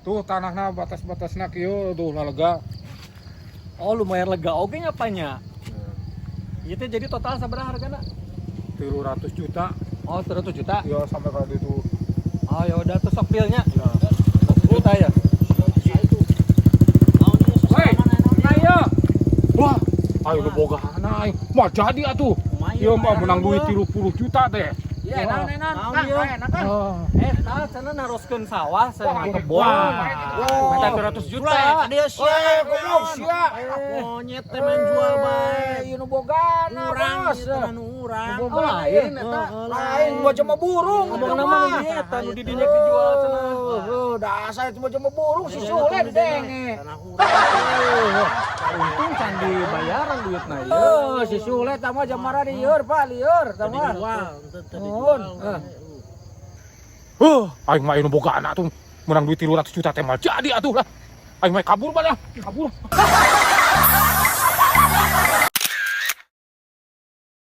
Tuh tanahna batas-batasna kieu tuh lah lega. Oh lumayan lega oge nyapanya. Ieu teh jadi total sabaraha hargana? 300 juta. Oh 300 juta. Ya sampai kali itu. Oh ya udah tuh sok dealnya. Ya. 1 juta ya. Hei, nah ya. Wah, ayo lu bogana ayo. Mah jadi atuh. Ieu mah menang duit 30 juta teh. Iya, enak. Tah cenah naroskeun sawah Wah, saya kebon. wah. Minta 300 juta. Dia sia, goblok sia. Monyet teh main jual bae. Ieu nu bogana, Urang Bos. ieu teh nu urang. Oh, lain eta. Lain bocah mah burung. Ngomong nama nu di eta nu di dinya dijual cenah. Dasar itu bocah mah burung si Sule didenge. Untung can dibayaran duitna ieu. Oh, si Sule tah mah jamara lieur, Pak, lieur tah mah. Nuhun. Aing mah anu bogana tuh menang duit 300 juta teh mah jadi atuh lah. Aing mah kabur bae lah. Kabur.